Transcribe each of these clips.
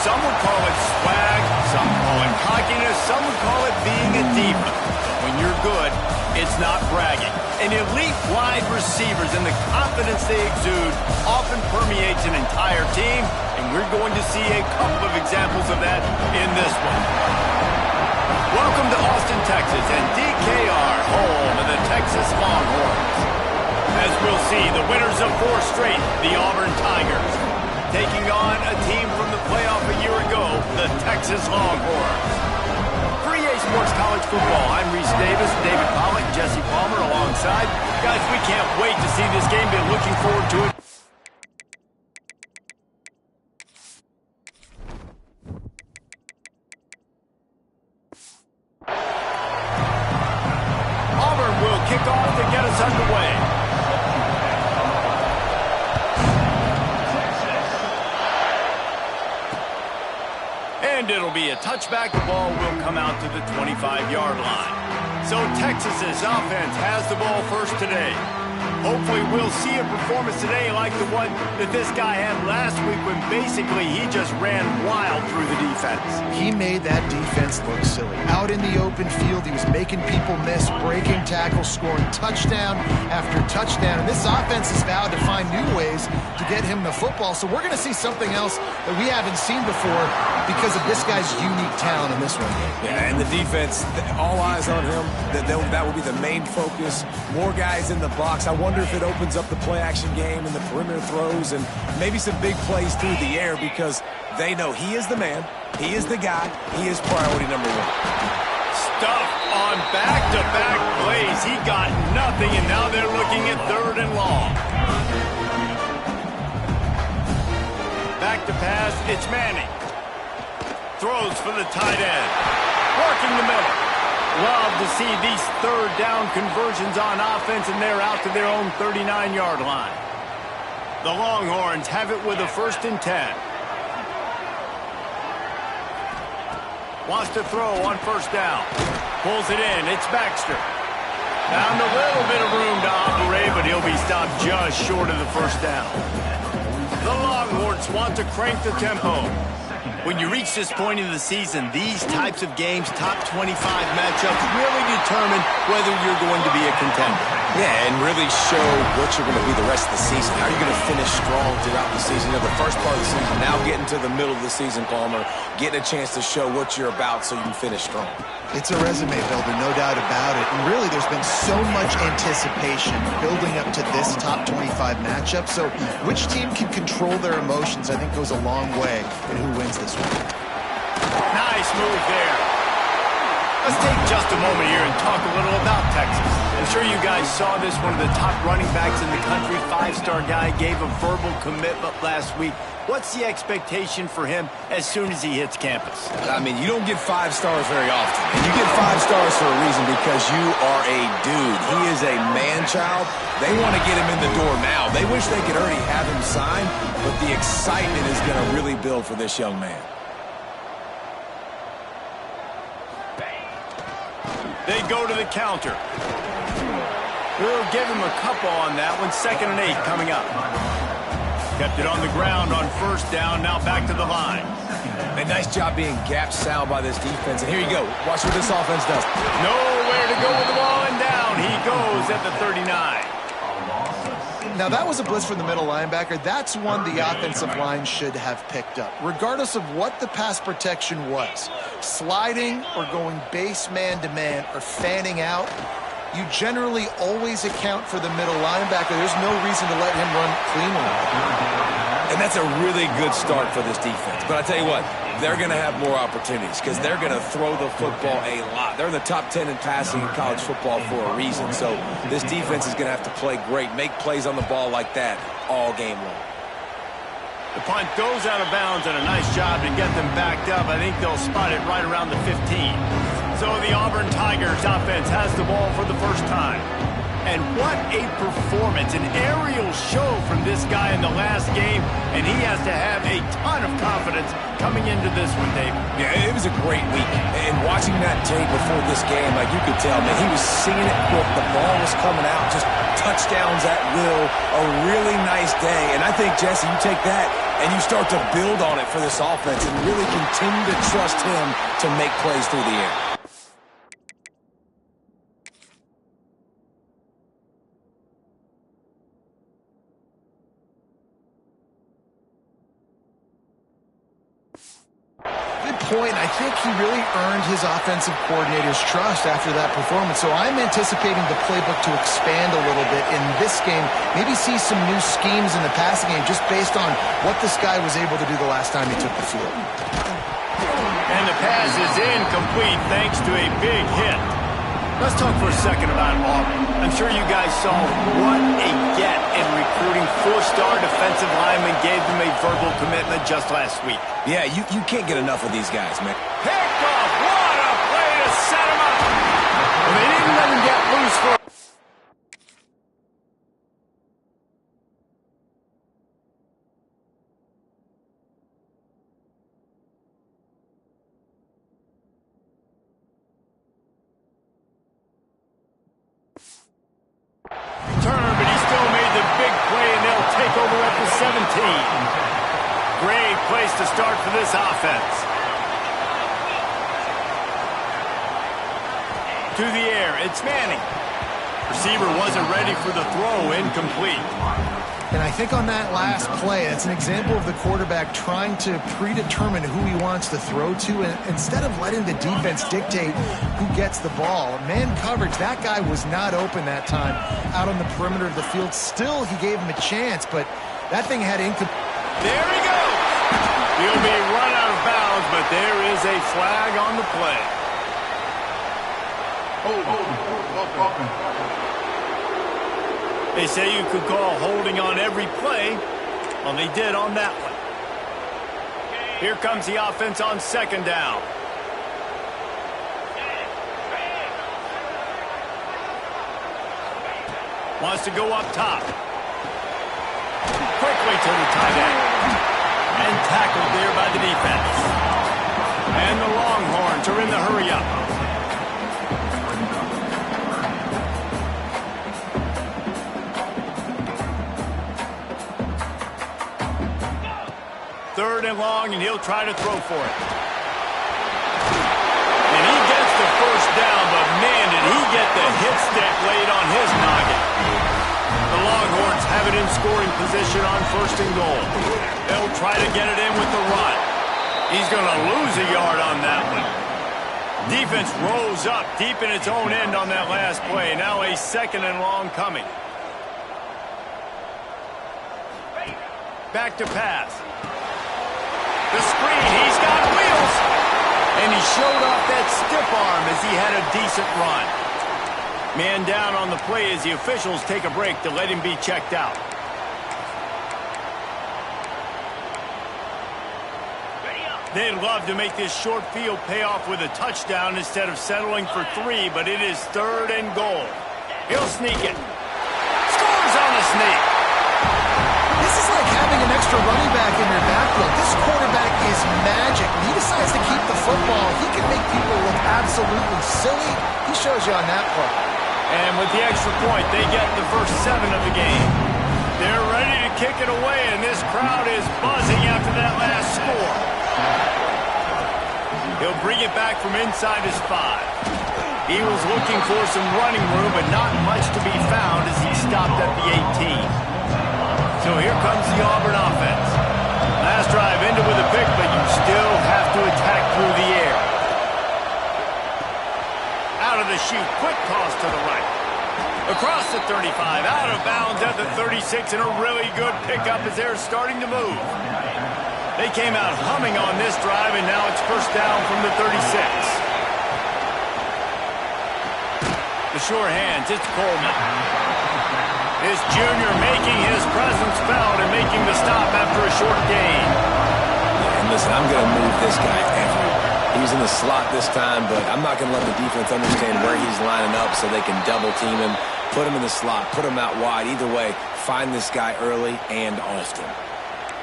Some would call it swag, some call it cockiness, some would call it being a diva. But when you're good, it's not bragging. And elite wide receivers and the confidence they exude often permeates an entire team, and we're going to see a couple of examples of that in this one. Welcome to Austin, Texas, and DKR, home of the Texas Longhorns. As we'll see, the winners of 4 straight, the Auburn Tigers, taking on a team from the playoff a year ago, the Texas Longhorns. For EA Sports College Football, I'm Reese Davis, David Pollack, Jesse Palmer alongside. Guys, we can't wait to see this game. Been looking forward to it. Auburn will kick off to get us underway. And it'll be a touchback. The ball will come out to the 25-yard line. So Texas's offense has the ball first today. Hopefully we'll see a performance today like the one that this guy had last week when basically he just ran wild through the defense. He made that defense look silly. Out in the open field, he was making people miss, breaking tackles, scoring touchdown after touchdown. And this offense has vowed to find new ways to get him the football. So we're going to see something else that we haven't seen before because of this guy's unique talent in this one. Yeah, and the defense, all eyes on him. That will be the main focus. More guys in the box. I wonder if it opens up the play-action game and the perimeter throws and maybe some big plays through the air because they know he is the man, he is the guy, he is priority number 1. Stuff on back-to-back plays. He got nothing, and now they're looking at 3rd and long. Back to pass, it's Manning. Throws for the tight end. Working the middle. Love to see these 3rd down conversions on offense, and they're out to their own 39-yard line. The Longhorns have it with a 1st and 10. Wants to throw on 1st down. Pulls it in. It's Baxter. Found a little bit of room to operate, but he'll be stopped just short of the 1st down. The Longhorns want to crank the tempo. When you reach this point in the season, these types of games, top 25 matchups, really determine whether you're going to be a contender. Yeah, and really show what you're going to be the rest of the season. How are you going to finish strong throughout the season? You know, the first part of the season, now getting to the middle of the season, Palmer, getting a chance to show what you're about so you can finish strong. It's a resume builder, no doubt about it. And really, there's been so much anticipation building up to this top 25 matchup. So which team can control their emotions, I think, goes a long way in who wins this one. Nice move there. Let's take just a moment here and talk a little about Texas. I'm sure you guys saw this. One of the top running backs in the country, 5-star guy, gave a verbal commitment last week. What's the expectation for him as soon as he hits campus? I mean, you don't get 5 stars very often. And you get 5 stars for a reason because you are a dude. He is a man-child. They want to get him in the door now. They wish they could already have him signed, but the excitement is going to really build for this young man. They go to the counter. We'll give him a couple on that one. 2nd and 8 coming up. Kept it on the ground on 1st down. Now back to the line. A nice job being gap sound by this defense. And here you go. Watch what this offense does. Nowhere to go with the ball, and down he goes at the 39. Now, that was a blitz from the middle linebacker. That's one the offensive line should have picked up, regardless of what the pass protection was. Sliding or going base man-to-man or fanning out, you generally always account for the middle linebacker. There's no reason to let him run cleanly. And that's a really good start for this defense. But I tell you what, they're going to have more opportunities because they're going to throw the football a lot. They're in the top 10 in passing in college football for a reason. So this defense is going to have to play great, make plays on the ball like that all game long. The punt goes out of bounds, and a nice job to get them backed up. I think they'll spot it right around the 15. So the Auburn Tigers offense has the ball for the 1st time. And what a performance, an aerial show from this guy in the last game, and he has to have a ton of confidence coming into this one, Dave. Yeah, it was a great week. And watching that tape before this game, like you could tell, man, he was seeing it quick. The ball was coming out, just touchdowns at will. A really nice day. And I think, Jesse, you take that and you start to build on it for this offense and really continue to trust him to make plays through the air. Point, I think he really earned his offensive coordinator's trust after that performance. So I'm anticipating the playbook to expand a little bit in this game, maybe see some new schemes in the passing game just based on what this guy was able to do the last time he took the field. And the pass is incomplete thanks to a big hit. Let's talk for a second about Auburn. I'm sure you guys saw what a get in recruiting. Four-star defensive linemen gave them a verbal commitment just last week. Yeah, you can't get enough of these guys, man. Picked off. What a play to set him up. Well, they didn't let him get loose for turn, but he still made the big play, and they'll take over at the 17. Great place to start for this offense. To the air, it's Manning. Receiver wasn't ready for the throw, incomplete. And I think on that last play, it's an example of the quarterback trying to predetermine who he wants to throw to, and instead of letting the defense dictate who gets the ball. Man coverage, that guy was not open that time out on the perimeter of the field. Still, he gave him a chance, but that thing had incomplete. There he goes. He'll be run out of bounds, but there is a flag on the play. They say you could call holding on every play. Well, they did on that one. Here comes the offense on second down. Wants to go up top. Quickly to the tight end. And tackled there by the defense. And the Longhorns are in the hurry-up. Third and long, and he'll try to throw for it. And he gets the first down, but man, did he get the hit stick laid on his noggin. The Longhorns have it in scoring position on first and goal. They'll try to get it in with the run. He's going to lose a yard on that one. Defense rose up deep in its own end on that last play. Now a second and long coming. Back to pass. The screen, he's got wheels. And he showed off that stiff arm as he had a decent run. Man down on the play as the officials take a break to let him be checked out. They'd love to make this short field pay off with a touchdown instead of settling for 3, but it is third and goal. He'll sneak it. Scores on the sneak. This is like having an extra running back in your backfield. This quarterback is magic. When he decides to keep the football, he can make people look absolutely silly. He shows you on that play. And with the extra point, they get the first 7 of the game. They're ready to kick it away, and this crowd is buzzing after that last score. He'll bring it back from inside his 5. He was looking for some running room, but not much to be found as he stopped at the 18. So here comes the Auburn offense. Last drive ended with a pick, but you still have to attack through the air. Out of the chute, quick toss to the right. Across the 35, out of bounds at the 36, and a really good pickup as they're starting to move. They came out humming on this drive, and now it's first down from the 36. The sure hands, it's Coleman. This junior making his presence felt and making the stop after a short gain. And listen, I'm going to move this guy everywhere. He's in the slot this time, but I'm not going to let the defense understand where he's lining up so they can double team him, put him in the slot, put him out wide. Either way, find this guy early and often.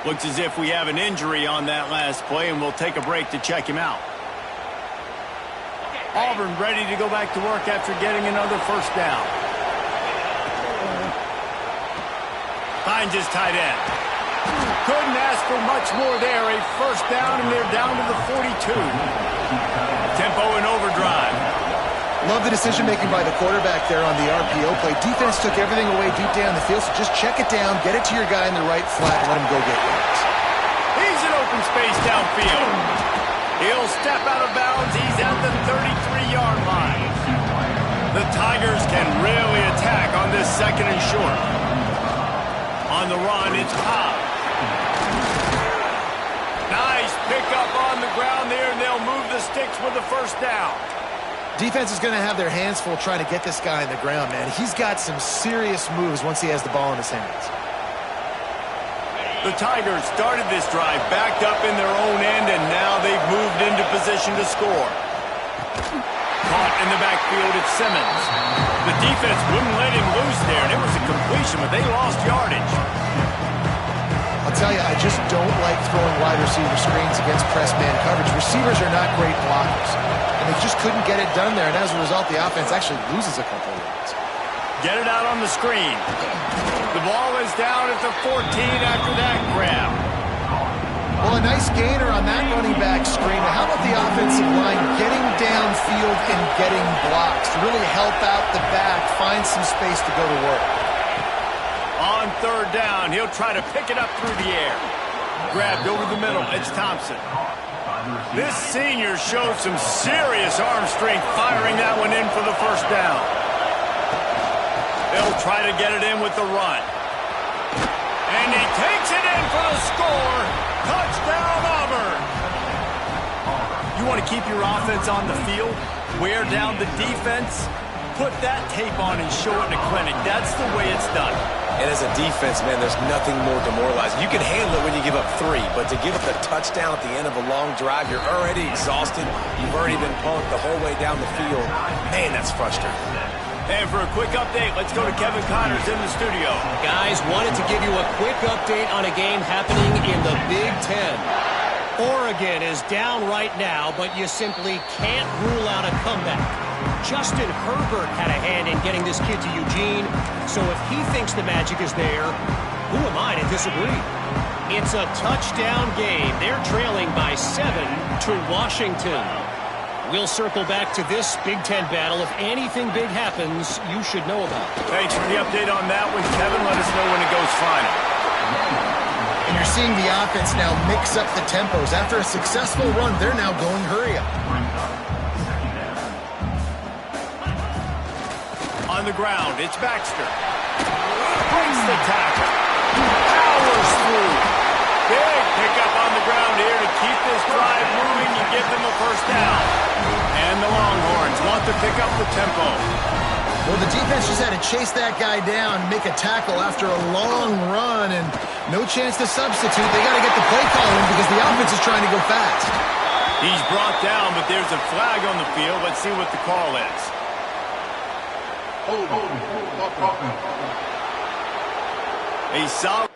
Looks as if we have an injury on that last play, and we'll take a break to check him out. Auburn ready to go back to work after getting another first down. Finds his tight end. Couldn't ask for much more there. A first down, and they're down to the 42. Tempo in overdrive. Love the decision-making by the quarterback there on the RPO play. Defense took everything away deep down the field, so just check it down, get it to your guy in the right flat, and let him go get yards. He's in open space downfield. He'll step out of bounds. He's at the 33-yard line. The Tigers can really attack on this second and short. On the run, it's Cobb. Nice pickup on the ground there, and they'll move the sticks with the first down. Defense is going to have their hands full trying to get this guy on the ground, man. He's got some serious moves once he has the ball in his hands. The Tigers started this drive backed up in their own end, and now they've moved into position to score. Caught in the backfield, it's Simmons. The defense wouldn't let him loose there, and it was a completion, but they lost yardage. I'll tell you, I just don't like throwing wide receiver screens against press man coverage. Receivers are not great blockers, and they just couldn't get it done there, and as a result, the offense actually loses a couple of yards. Get it out on the screen. The ball is down at the 14 after that grab. Well, a nice gainer on that running back screen. Now, how about the offensive line getting downfield and getting blocks to really help out the back, find some space to go to work? On third down, he'll try to pick it up through the air. Grabbed over the middle, it's Thompson. This senior showed some serious arm strength firing that one in for the first down. They'll try to get it in with the run. And he takes it in for the score. Touchdown, Auburn. You want to keep your offense on the field? Wear down the defense? Put that tape on and show it in a clinic. That's the way it's done. And as a defense, man, there's nothing more demoralizing. You can handle it when you give up 3, but to give up the touchdown at the end of a long drive, you're already exhausted. You've already been punked the whole way down the field. Man, that's frustrating. And for a quick update, let's go to Kevin Connors in the studio. Guys, wanted to give you a quick update on a game happening in the Big Ten. Oregon is down right now, but you simply can't rule out a comeback. Justin Herbert had a hand in getting this kid to Eugene, so if he thinks the magic is there, who am I to disagree? It's a touchdown game. They're trailing by 7 to Washington. We'll circle back to this Big Ten battle. If anything big happens, you should know about it. Thanks for the update on that one, Kevin. Let us know when it goes final. And you're seeing the offense now mix up the tempos. After a successful run, they're now going hurry up. On the ground, it's Baxter. Breaks the tackle. Powers through. Big pickup on the ground here to keep this drive moving and give them a first down. And the Longhorns want to pick up the tempo. Well, the defense just had to chase that guy down, make a tackle after a long run, and no chance to substitute. They got to get the play call in because the offense is trying to go fast. He's brought down, but there's a flag on the field. Let's see what the call is. A solid...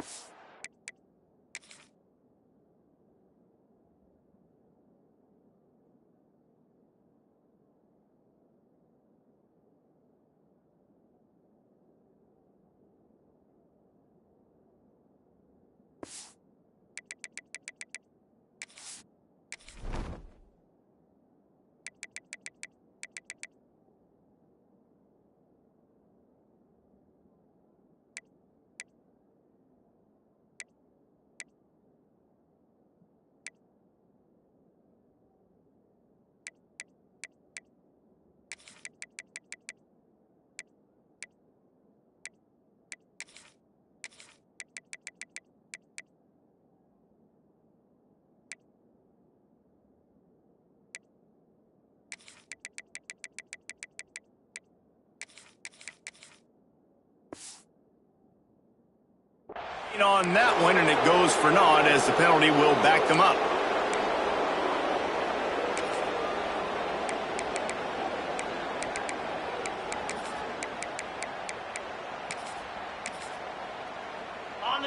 on that one, and it goes for naught as the penalty will back them up.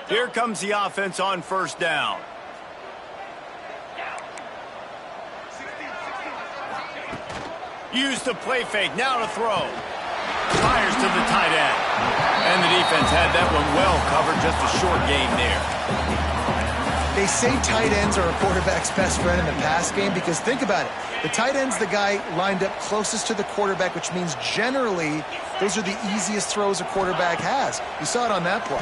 Here comes the offense on first down. Use the play fake, now to throw. Fires to the tight end. And the defense had that one well covered, just a short gain there. They say tight ends are a quarterback's best friend in the pass game because think about it. The tight end's the guy lined up closest to the quarterback, which means generally those are the easiest throws a quarterback has. You saw it on that play.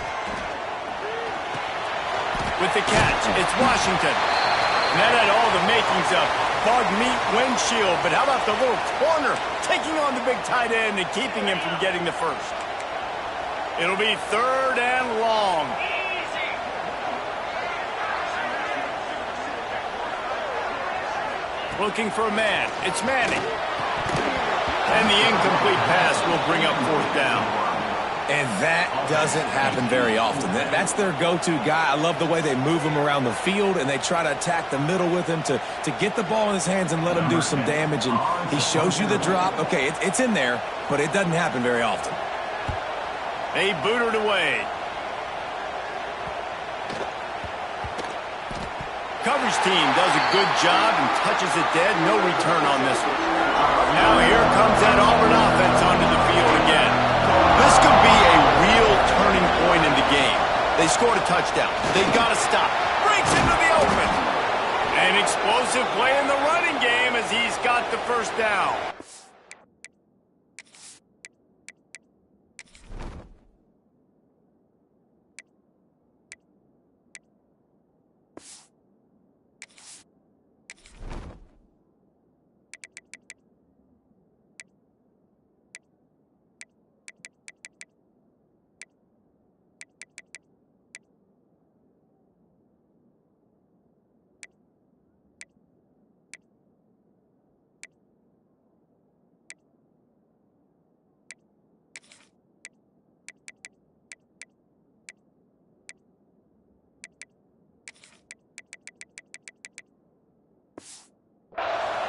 With the catch, it's Washington. And that had all the makings of bug meat windshield, but how about the little corner taking on the big tight end and keeping him from getting the first? It'll be 3rd and long. Looking for a man. It's Manning. And the incomplete pass will bring up 4th down. And that doesn't happen very often. That's their go-to guy. I love the way they move him around the field, and they try to attack the middle with him to get the ball in his hands and let him do some damage. And he shows you the drop. Okay, it's in there, but it doesn't happen very often. They booted away. Coverage team does a good job and touches it dead. No return on this one. Now here comes that Auburn offense onto the field again. This could be a real turning point in the game. They scored a touchdown. They got to stop. Breaks into the open. An explosive play in the running game as he's got the first down.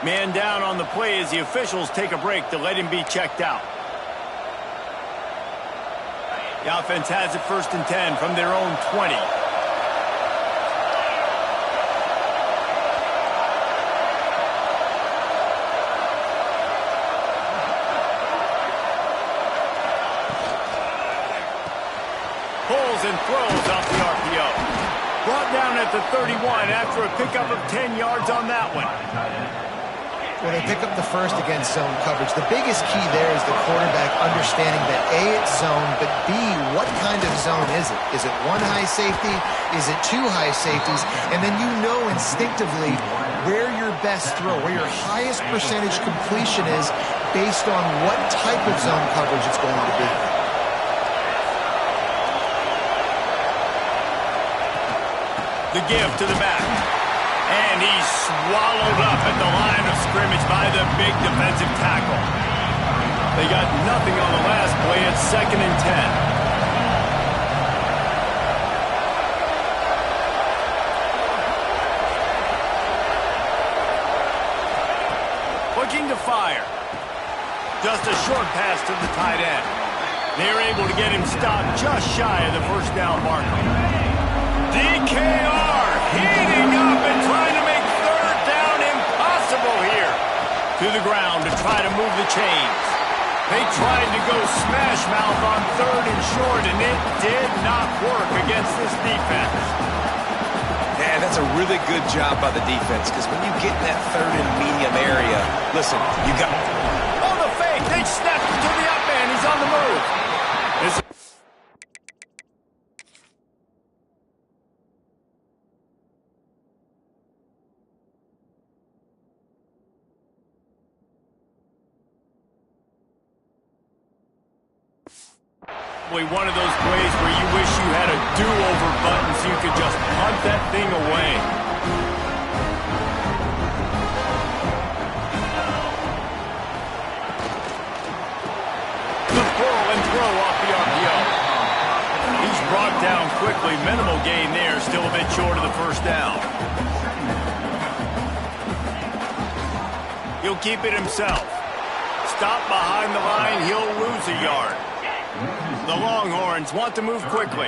Man down on the play as the officials take a break to let him be checked out. The offense has it 1st and 10 from their own 20. Pulls and throws off the RPO. Brought down at the 31 after a pickup of 10 yards on that one. Well, they pick up the first against zone coverage. The biggest key there is the quarterback understanding that A, it's zone, but B, what kind of zone is it? Is it 1 high safety? Is it 2 high safeties? And then you know instinctively where your best throw, where your highest percentage completion is based on what type of zone coverage it's going to be. The give to the back. And he's swallowed up at the line of scrimmage by the big defensive tackle. They got nothing on the last play. It's 2nd and 10. Looking to fire. Just a short pass to the tight end. They're able to get him stopped just shy of the 1st down marker. DKR heating up and trying to make 3rd down impossible here. To the ground to try to move the chains. They tried to go smash mouth on 3rd and short, and it did not work against this defense. Yeah, that's a really good job by the defense, because when you get in that 3rd and medium area, listen, you got... Oh, the fake! They snapped it to the up man. He's on the move. One of those plays where you wish you had a do-over button so you could just punt that thing away. The pull and throw off the RPO. He's brought down quickly. Minimal gain there, still a bit short of the 1st down. He'll keep it himself. Stop behind the line, he'll lose a yard. The Longhorns want to move quickly.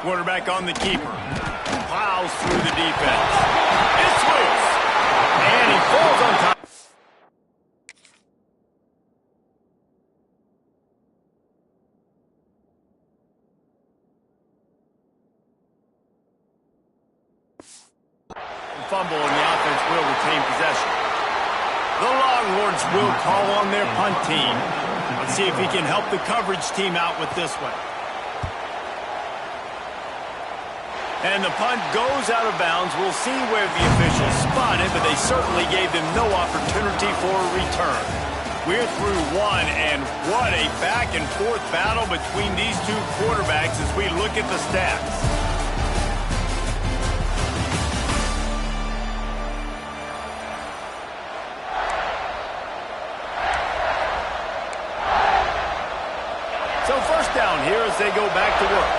Quarterback on the keeper. Plows through the defense. It's loose. And he falls on top. Fumble, and the offense will retain possession. The Longhorns will call on their punt team. Let's see if he can help the coverage team out with this one. And the punt goes out of bounds. We'll see where the officials spot it, but they certainly gave them no opportunity for a return. We're through one, and what a back-and-forth battle between these two quarterbacks as we look at the stats. So first down here as they go back to work.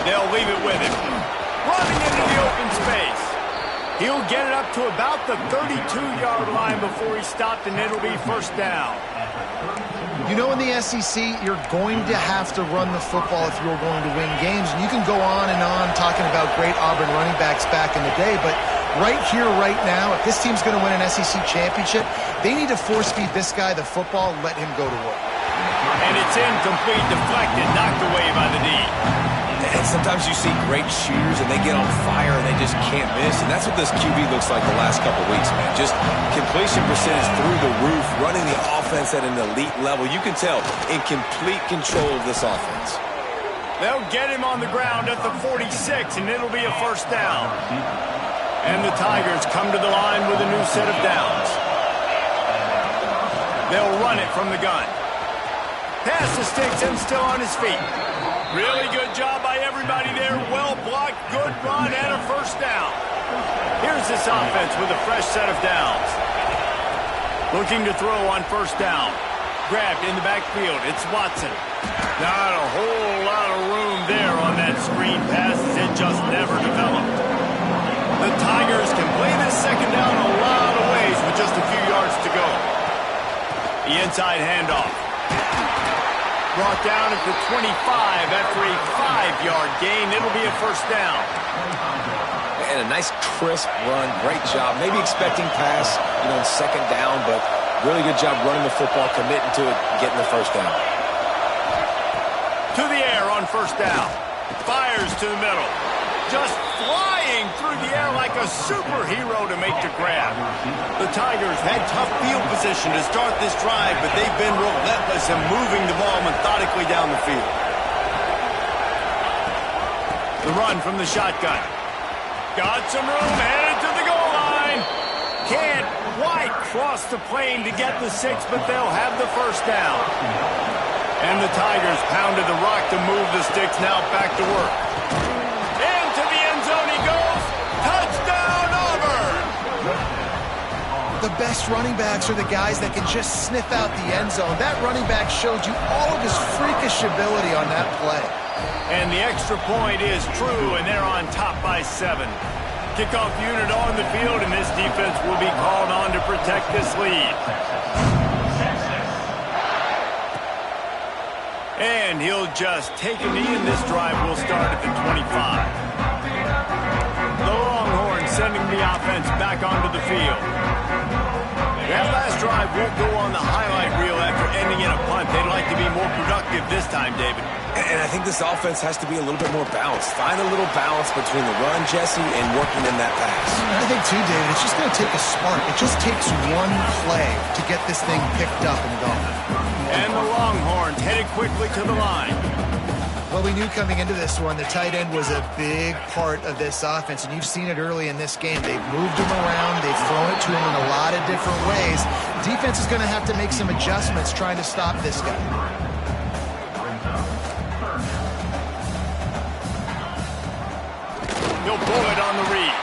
They'll leave it with him. Running into the open space. He'll get it up to about the 32-yard line before he's stopped, and it'll be first down. You know, in the SEC, you're going to have to run the football if you're going to win games. And you can go on and on talking about great Auburn running backs back in the day, but right here, right now, if this team's going to win an SEC championship, they need to force-feed this guy the football and let him go to work. And it's incomplete, deflected, knocked away by the D. And sometimes you see great shooters, and they get on fire, and they just can't miss. And that's what this QB looks like the last couple weeks, man. Just completion percentage through the roof, running the offense at an elite level. You can tell in complete control of this offense. They'll get him on the ground at the 46, and it'll be a first down. And the Tigers come to the line with a new set of downs. They'll run it from the gun. Pass to Sticks and still on his feet. Really good job by everybody there. Well blocked, good run, and a first down. Here's this offense with a fresh set of downs. Looking to throw on first down. Grabbed in the backfield. It's Watson. Not a whole lot of room there on that screen pass as it just never developed. The Tigers can play this second down a lot of ways with just a few yards to go. The inside handoff. Brought down at the 25 after a 5-yard gain. It'll be a first down. And a nice crisp run. Great job. Maybe expecting pass, in second down, but really good job running the football, committing to it, getting the first down. To the air on first down. Fires to the middle. Just flying through the air like a superhero to make the grab. The Tigers had tough field position to start this drive, but they've been relentless in moving the ball methodically down the field. The run from the shotgun. Got some room, headed to the goal line. Can't quite cross the plane to get the 6, but they'll have the first down. And the Tigers pounded the rock to move the Sticks, now back to work. Into the end zone he goes. Touchdown, Auburn! The best running backs are the guys that can just sniff out the end zone. That running back showed you all of his freakish ability on that play. And the extra point is true, and they're on top by 7. Kickoff unit on the field, and this defense will be called on to protect this lead. And he'll just take a knee, and this drive will start at the 25. The Longhorns sending the offense back onto the field. That last drive won't go on the highlight reel after ending in a punt. They'd like to be more productive this time, David. And I think this offense has to be a little bit more balanced. Find a little balance between the run, Jesse, and working in that pass. I think, too, David, it's just going to take a spark. It just takes one play to get this thing picked up and going. And the Longhorns headed quickly to the line. Well, we knew coming into this one, the tight end was a big part of this offense, and you've seen it early in this game. They've moved him around. They've thrown it to him in a lot of different ways. Defense is going to have to make some adjustments trying to stop this guy. He'll pull it on the read.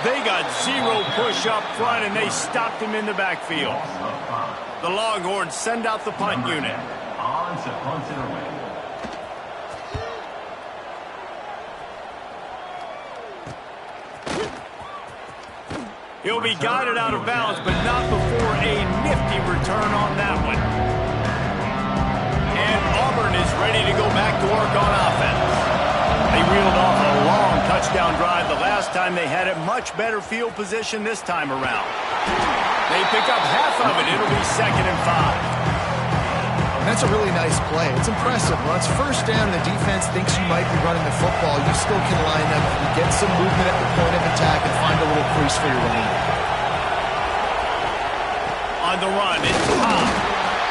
They got 0 push up front, and they stopped him in the backfield. The Longhorns send out the punt unit. He'll be guided out of bounds, but not before a nifty return on that one. And Auburn is ready to go back to work on offense. They reeled off a long touchdown drive the last time they had it. Much better field position this time around. They pick up half of it. It'll be 2nd and 5. That's a really nice play. It's impressive. When it's first down and the defense thinks you might be running the football, you still can line up, get some movement at the point of attack, and find a little crease for your running back. On the run, it's Tom.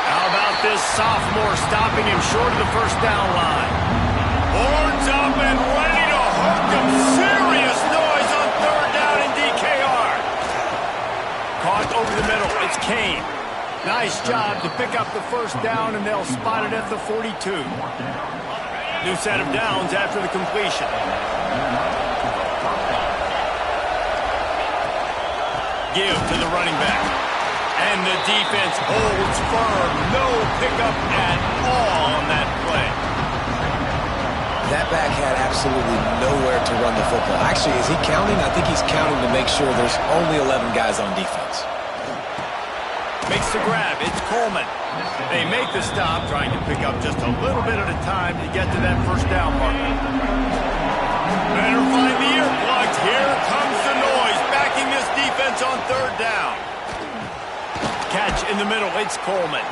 How about this sophomore stopping him short of the first down line? Horns up and ready to hook him. Serious noise on 3rd down in DKR. Caught over the middle. It's Kane. Nice job to pick up the first down, and they'll spot it at the 42. New set of downs after the completion. Give to the running back. And the defense holds firm. No pickup at all on that play. That back had absolutely nowhere to run the football. Actually, is he counting? I think he's counting to make sure there's only 11 guys on defense. Makes the grab. It's Coleman. They make the stop, trying to pick up just a little bit at a time to get to that first down marker. Better find the earplugs. Here comes the noise, backing this defense on 3rd down. Catch in the middle. It's Coleman.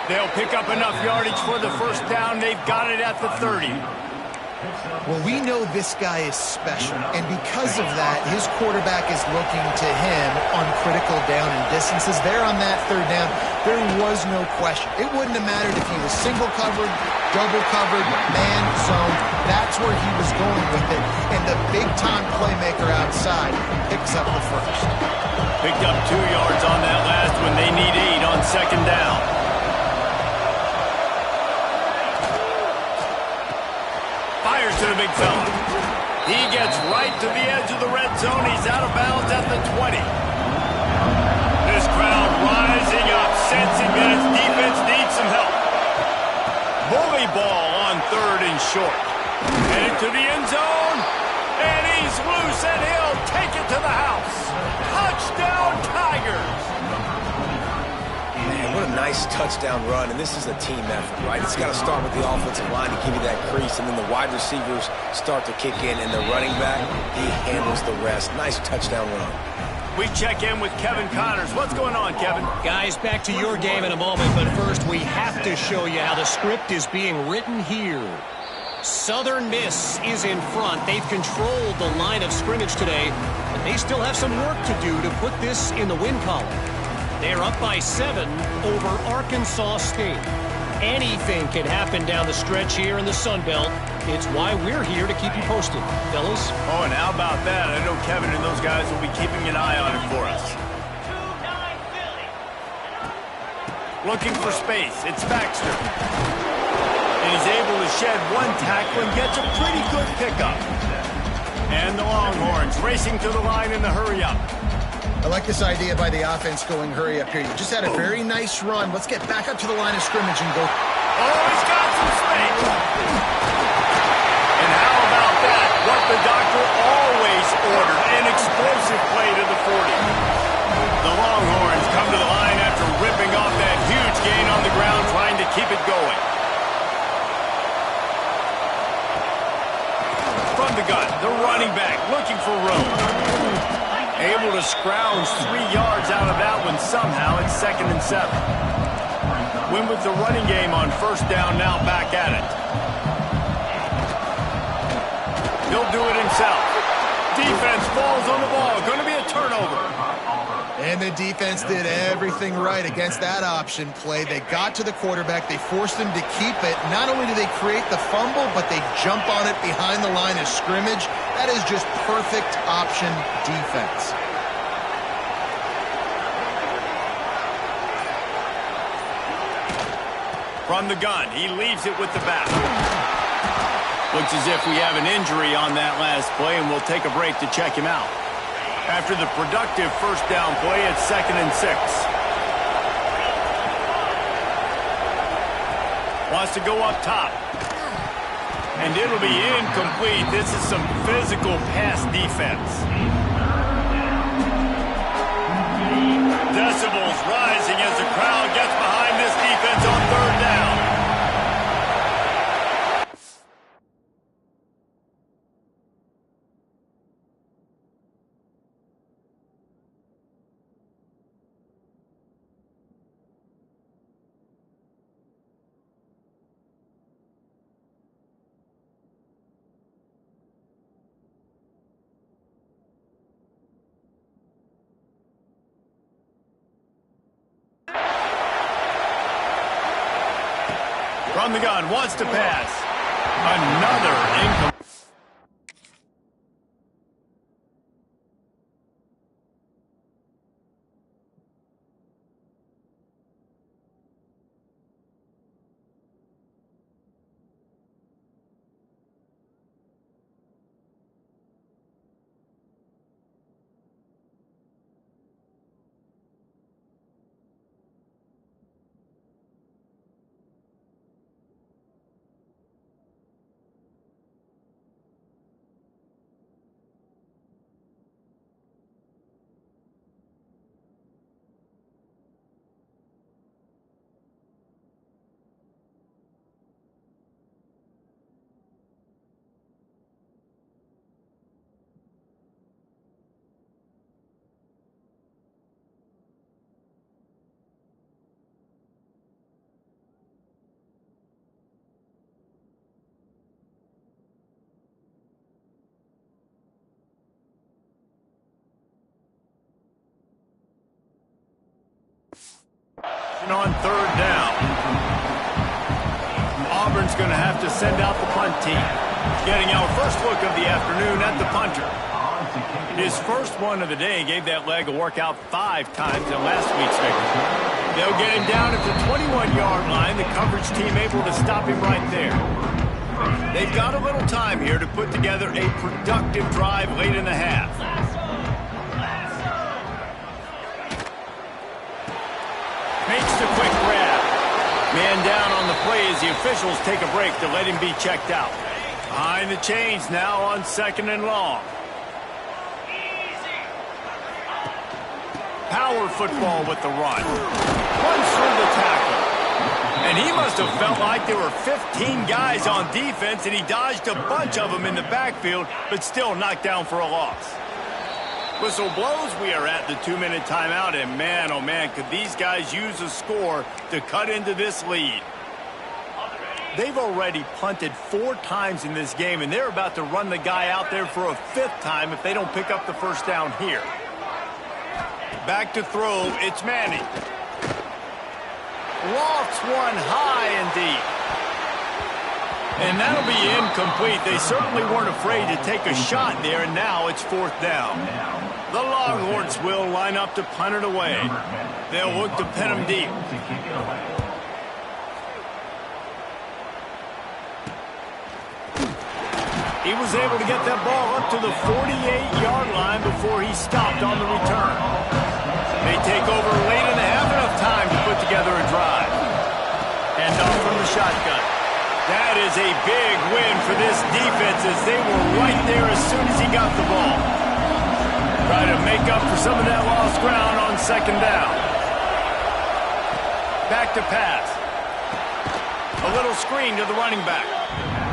They'll pick up enough yardage for the first down. They've got it at the 30. Well, we know this guy is special, and because of that, his quarterback is looking to him on critical down and distances. There on that 3rd down, there was no question. It wouldn't have mattered if he was single covered, double covered, man, zone. That's where he was going with it, and the big-time playmaker outside picks up the first. Picked up 2 yards on that last one. They need 8 on 2nd down. Fires to the big fella. He gets right to the edge of the red zone. He's out of bounds at the 20. This crowd rising up, sensing that its defense needs some help. Bully ball on 3rd and short. Headed to the end zone. And he's loose, and he'll take it to the house. Touchdown, Tigers. Man, what a nice touchdown run, and this is a team effort, right? It's got to start with the offensive line to give you that crease, and then the wide receivers start to kick in, and the running back, he handles the rest. Nice touchdown run. We check in with Kevin Connors. What's going on, Kevin? Guys, back to your game in a moment, but first we have to show you how the script is being written here. Southern Miss is in front. They've controlled the line of scrimmage today, but they still have some work to do to put this in the win column. They're up by 7 over Arkansas State. Anything can happen down the stretch here in the Sun Belt. It's why we're here to keep you posted, fellas. Oh, and how about that? I know Kevin and those guys will be keeping an eye on it for us. Looking for space. It's Baxter. And he's able to shed 1 tackle and gets a pretty good pickup. And the Longhorns racing to the line in the hurry-up. I like this idea by the offense going hurry up here. You just had a very nice run. Let's get back up to the line of scrimmage and go. Oh, he's got some space. And how about that? What the doctor always ordered, an explosive play to the 40. The Longhorns come to the line after ripping off that huge gain on the ground, trying to keep it going. From the gun, the running back looking for room. Able to scrounge 3 yards out of that one somehow. It's 2nd and 7. Win with the running game on first down, now back at it. He'll do it himself. Defense falls on the ball. Going to be a turnover. And the defense did everything right against that option play. They got to the quarterback. They forced him to keep it. Not only do they create the fumble, but they jump on it behind the line of scrimmage. That is just perfect option defense. From the gun, he leaves it with the back. Looks as if we have an injury on that last play, and we'll take a break to check him out. After the productive first down play, it's 2nd and 6. Wants to go up top. And it'll be incomplete. This is some physical pass defense. Decibels rising as the crowd gets behind this defense on 3rd down. From the gun, wants to pass. Another incomplete. On third down. Auburn's going to have to send out the punt team. Getting our first look of the afternoon at the punter. His first one of the day gave that leg a workout 5 times in last week's victory. They'll get him down at the 21-yard line. The coverage team able to stop him right there. They've got a little time here to put together a productive drive late in the half. Makes the quick grab. Man down on the play as the officials take a break to let him be checked out. Behind the chains now on 2nd and long. Power football with the run. Runs through the tackle. And he must have felt like there were 15 guys on defense, and he dodged a bunch of them in the backfield, but still knocked down for a loss. Whistle blows, we are at the 2-minute timeout, and man, oh man, could these guys use a score to cut into this lead. They've already punted 4 times in this game, and they're about to run the guy out there for a 5th time if they don't pick up the first down here. Back to throw, it's Manning. Lofts one high and deep. And that'll be incomplete. They certainly weren't afraid to take a shot there, and now it's 4th down. The Longhorns will line up to punt it away. They'll look to pin him deep. He was able to get that ball up to the 48-yard line before he stopped on the return. They take over late in the half, enough time to put together a drive. And off from the shotgun. That is a big win for this defense as they were right there as soon as he got the ball. Try to make up for some of that lost ground on 2nd down. Back to pass. A little screen to the running back.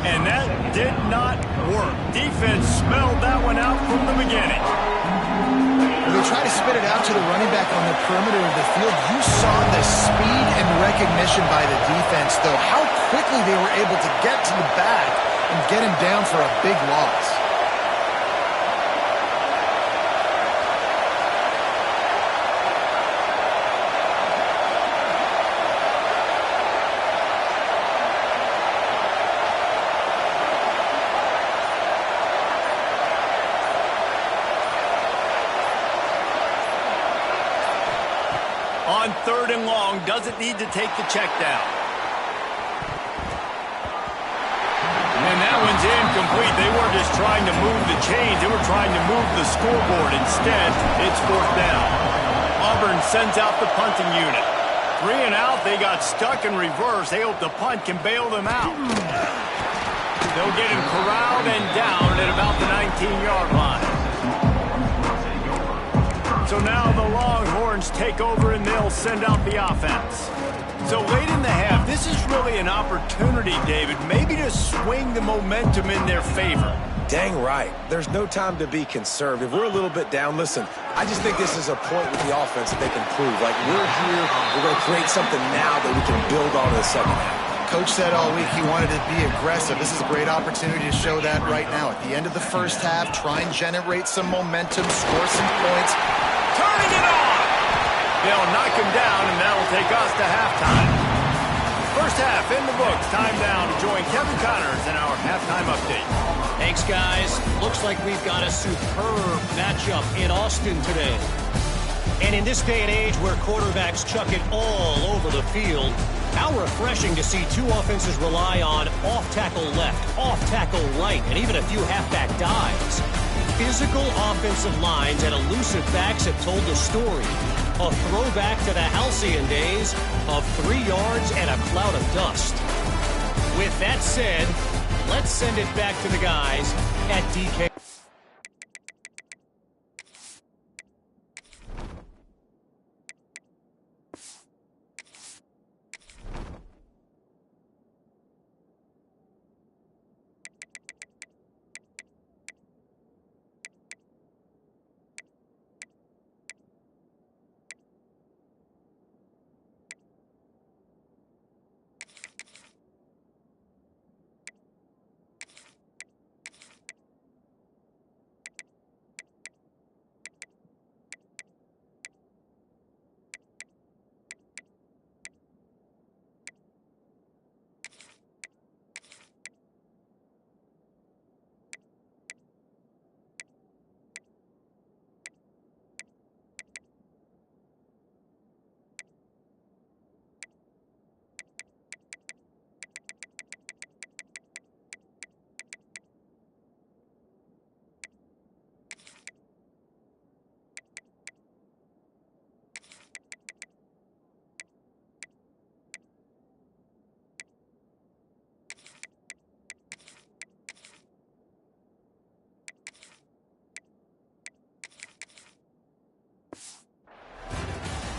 And that did not work. Defense smelled that one out from the beginning. They try to spit it out to the running back on the perimeter of the field. You saw the speed and recognition by the defense, though. How quickly they were able to get to the back and get him down for a big loss. On 3rd and long, doesn't need to take the check down. And that one's incomplete. They weren't just trying to move the chains. They were trying to move the scoreboard. Instead, it's 4th down. Auburn sends out the punting unit. 3 and out, they got stuck in reverse. They hope the punt can bail them out. They'll get him corralled and down at about the 19-yard line. So now the Longhorns take over and they'll send out the offense. So late in the half, this is really an opportunity, David, maybe to swing the momentum in their favor. Dang right. There's no time to be conservative. We're a little bit down. Listen, I just think this is a point with the offense that they can prove. Like, we're here, we're going to create something now that we can build on in the 2nd half. Coach said all week he wanted to be aggressive. This is a great opportunity to show that right now. At the end of the first half, try and generate some momentum, score some points. Turning it on! They'll knock him down, and that'll take us to halftime. First half in the books. Time now to join Kevin Connors in our halftime update. Thanks, guys. Looks like we've got a superb matchup in Austin today. And in this day and age where quarterbacks chuck it all over the field, how refreshing to see two offenses rely on off-tackle left, off-tackle right, and even a few halfback dives. Physical offensive lines and elusive backs have told the story. A throwback to the halcyon days of 3 yards and a cloud of dust. With that said, let's send it back to the guys at DK.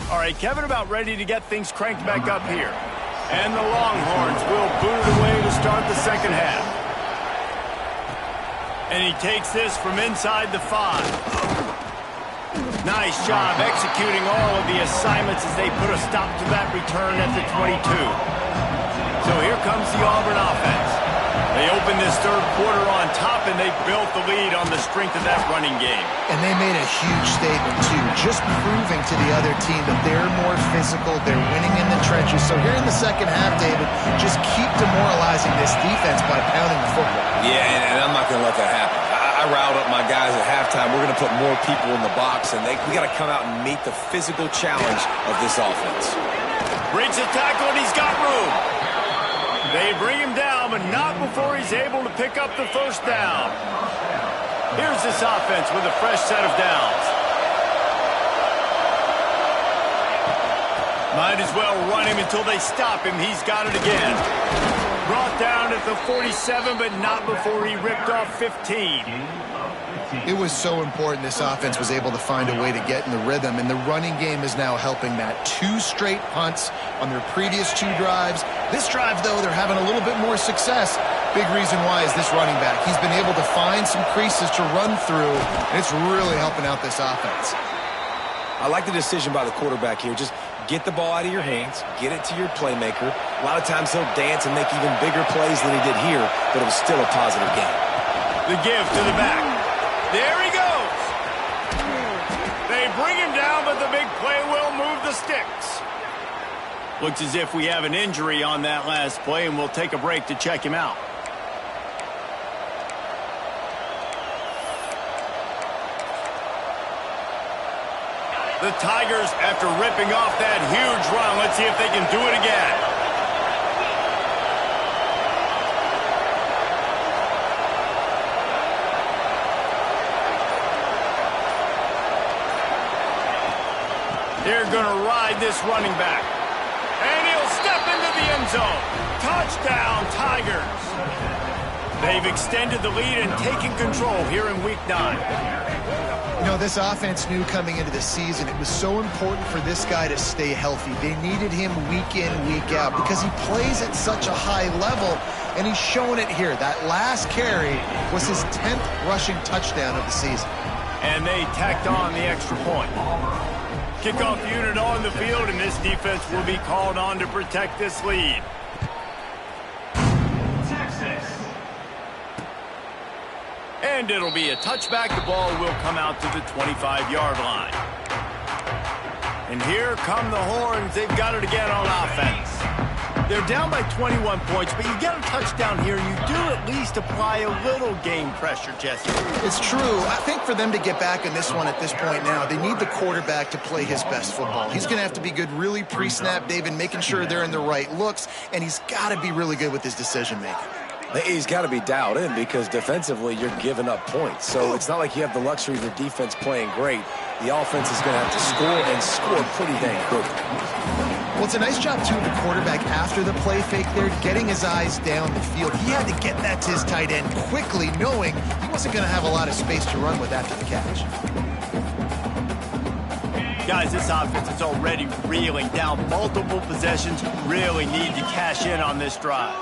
All right, Kevin about ready to get things cranked back up here. And the Longhorns will boot it away to start the second half. And he takes this from inside the 5. Nice job executing all of the assignments as they put a stop to that return at the 22. So here comes the Auburn offense. They opened this third quarter on top, and they built the lead on the strength of that running game. And they made a huge statement, too, just proving to the other team that they're more physical, they're winning in the trenches. So here in the second half, David, just keep demoralizing this defense by pounding the football. Yeah, and I'm not going to let that happen. I riled up my guys at halftime. We're going to put more people in the box, and we got to come out and meet the physical challenge of this offense. Breaks the tackle, and he's got room. They bring him down, but not before he's able to pick up the first down. Here's this offense with a fresh set of downs. Might as well run him until they stop him. He's got it again. Brought down at the 47, but not before he ripped off 15. It was so important this offense was able to find a way to get in the rhythm, and the running game is now helping that. 2 straight punts on their previous 2 drives. This drive, though, they're having a little bit more success. Big reason why is this running back. He's been able to find some creases to run through, and it's really helping out this offense. I like the decision by the quarterback here. Just get the ball out of your hands, get it to your playmaker. A lot of times he'll dance and make even bigger plays than he did here, but it was still a positive game. The give to the back. There he goes. They bring him down, but the big play will move the sticks. Looks as if we have an injury on that last play, and we'll take a break to check him out. The Tigers, after ripping off that huge run, let's see if they can do it again. They're going to ride this running back. And he'll step into the end zone. Touchdown, Tigers. They've extended the lead and taken control here in Week 9. You know, this offense knew coming into the season it was so important for this guy to stay healthy. They needed him week in, week out because he plays at such a high level, and he's showing it here. That last carry was his 10th rushing touchdown of the season. And they tacked on the extra point. Kickoff unit on the field, and this defense will be called on to protect this lead. And it'll be a touchback. The ball will come out to the 25-yard line. And here come the Horns. They've got it again on offense. They're down by 21 points, but you get a touchdown here, you do at least apply a little game pressure, Jesse. It's true. I think for them to get back in this one at this point now, they need the quarterback to play his best football. He's going to have to be good really pre-snap, David, making sure they're in the right looks, and he's got to be really good with his decision-making. He's got to be dialed in because defensively you're giving up points. So it's not like you have the luxury of your defense playing great. The offense is going to have to score and score pretty dang quickly. Well, it's a nice job, too, of the quarterback after the play fake there, getting his eyes down the field. He had to get that to his tight end quickly, knowing he wasn't going to have a lot of space to run with after the catch. Guys, this offense is already reeling down multiple possessions. Really need to cash in on this drive.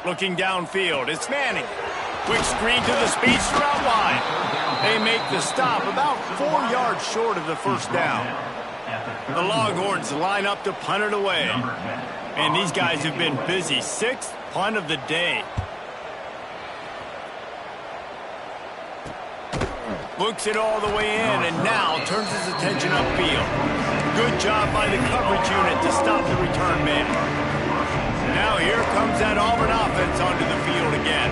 Looking downfield, it's Manning. Quick screen to the speedster out wide. They make the stop about 4 yards short of the first down. The Longhorns line up to punt it away. And these guys have been busy. 6th punt of the day. Looks it all the way in and now turns his attention upfield. Good job by the coverage unit to stop the return man. Now here comes that Auburn offense onto the field again.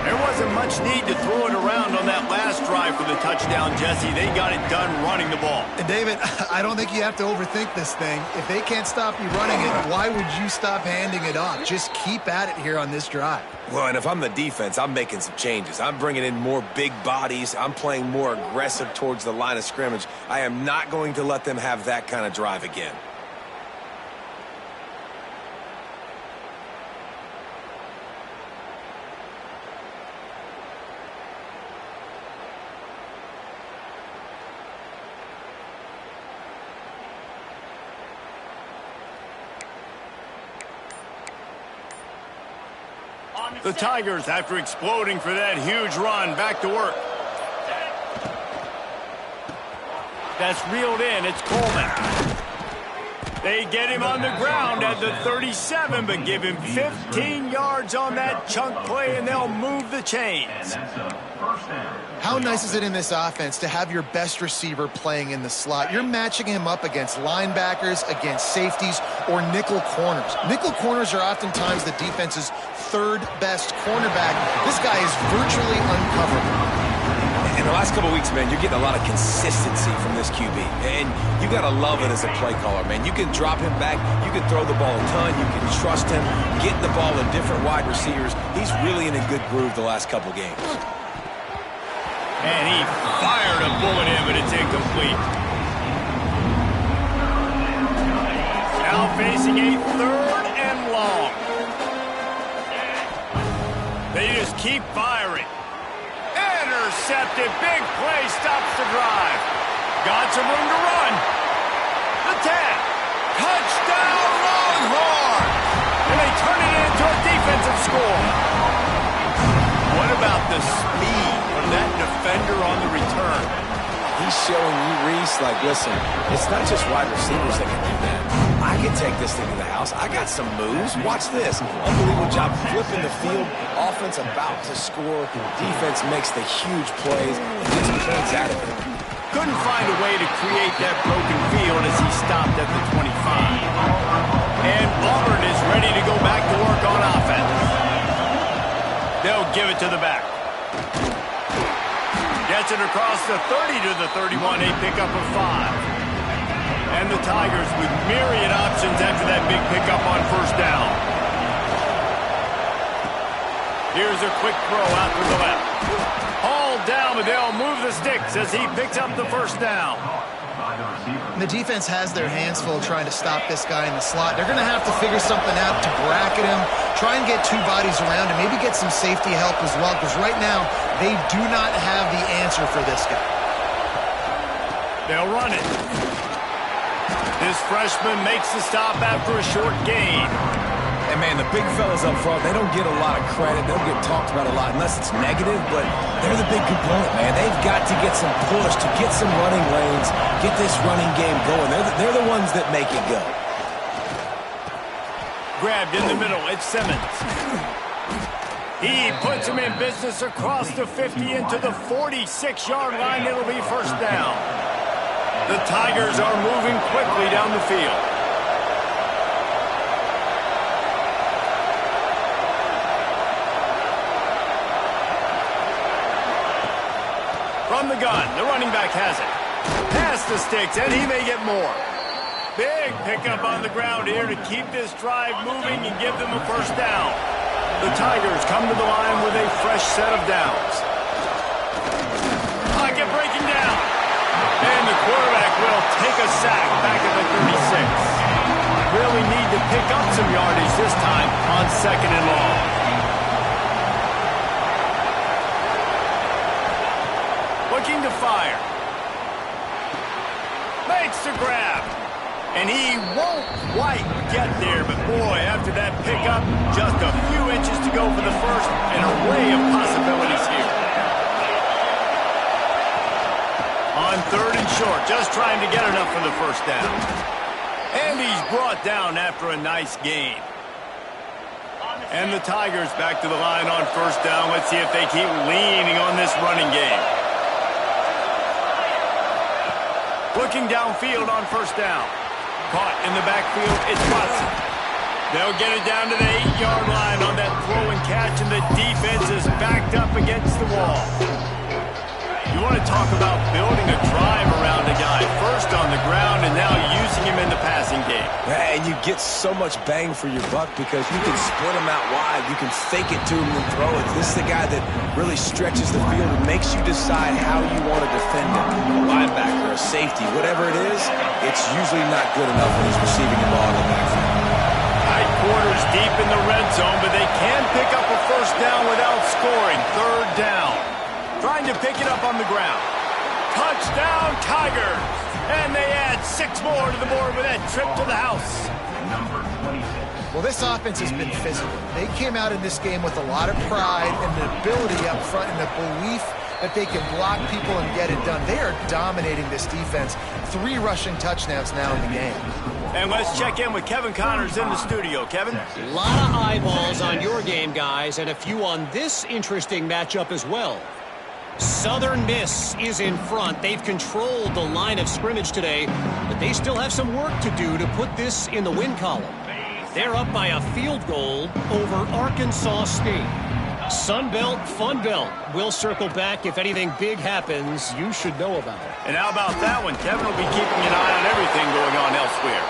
There wasn't much need to throw it around on that last drive for the touchdown, Jesse. They got it done running the ball. And David, I don't think you have to overthink this thing. If they can't stop you running it, why would you stop handing it off? Just keep at it here on this drive. Well, and if I'm the defense, I'm making some changes. I'm bringing in more big bodies. I'm playing more aggressive towards the line of scrimmage. I am not going to let them have that kind of drive again. The Tigers, after exploding for that huge run, back to work. That's reeled in. It's Coleman. They get him on the ground at the 37, but give him 15 yards on that chunk play, and they'll move the chains. How nice is it in this offense to have your best receiver playing in the slot? You're matching him up against linebackers, against safeties, or nickel corners. Nickel corners are oftentimes the defense's third best cornerback. This guy is virtually uncoverable. In the last couple of weeks, man, you're getting a lot of consistency from this QB. And you got to love it as a play caller, man. You can drop him back. You can throw the ball a ton. You can trust him, get the ball to different wide receivers. He's really in a good groove the last couple games. And he fired a bullet in, but it's incomplete. Now facing a 3rd and long. They just keep firing. Intercepted. Big play. Stops the drive. Got some room to run. The 10. Touchdown Longhorn. And they turn it into a defensive score. What about the speed from that defender on the return? He's showing you, Reese, like, listen, it's not just wide receivers that can do that. I can take this thing to the house. I got some moves. Watch this. Unbelievable job flipping the field. Offense about to score. Defense makes the huge plays and gets points out of it. Couldn't find a way to create that broken field as he stopped at the 25. And Auburn is ready to go back to work on offense. They'll give it to the back. Gets it across the 30 to the 31, a pickup of 5. And the Tigers with myriad options after that big pickup on first down. Here's a quick throw out to the left. Hauled down, but they'll move the sticks as he picks up the first down. And the defense has their hands full trying to stop this guy in the slot. They're going to have to figure something out to bracket him, try and get 2 bodies around him, maybe get some safety help as well, because right now they do not have the answer for this guy. They'll run it. This freshman makes the stop after a short gain. And, man, the big fellas up front, they don't get a lot of credit. They don't get talked about a lot unless it's negative, but they're the big component, man. They've got to get some push, to get some running lanes, get this running game going. They're the ones that make it go. Grabbed in the middle, it's Simmons. He puts him in business across the 50 into the 46-yard line. It'll be first down. The Tigers are moving quickly down the field. From the gun, the running back has it. Pass the sticks, and he may get more. Big pickup on the ground here to keep this drive moving and give them a first down. The Tigers come to the line with a fresh set of downs. Pocket breaking down. And the quarterback will take a sack back at the 36. Really need to pick up some yardage this time on 2nd and long. Looking to fire. Makes the grab. And he won't quite get there, but boy, after that pickup, just a few inches to go for the first, and an array of possibilities here. On 3rd and short, just trying to get enough for the first down. And he's brought down after a nice gain. And the Tigers back to the line on 1st down. Let's see if they keep leaning on this running game. Looking downfield on 1st down. Caught in the backfield, it's Watson. They'll get it down to the 8-yard line on that throw and catch, and the defense is backed up against the wall. You want to talk about building a drive around a guy. First on the ground and now using him in the passing game. And you get so much bang for your buck because you can split him out wide. You can fake it to him and throw it. This is the guy that really stretches the field and makes you decide how you want to defend him. A linebacker, a safety, whatever it is, it's usually not good enough when he's receiving the ball in the backfield. Tight quarters deep in the red zone, but they can pick up a first down without scoring. 3rd down. Trying to pick it up on the ground. Touchdown, Tigers! And they add 6 more to the board with that trip to the house. Well, this offense has been physical. They came out in this game with a lot of pride and the ability up front and the belief that they can block people and get it done. They are dominating this defense. 3 rushing touchdowns now in the game. And let's check in with Kevin Connors in the studio. Kevin? A lot of eyeballs on your game, guys, and a few on this interesting matchup as well. Southern Miss is in front. They've controlled the line of scrimmage today, but they still have some work to do to put this in the win column. They're up by a field goal over Arkansas State. Sun Belt, Fun Belt. We'll circle back if anything big happens you should know about it. And how about that one? Kevin will be keeping an eye on everything going on elsewhere.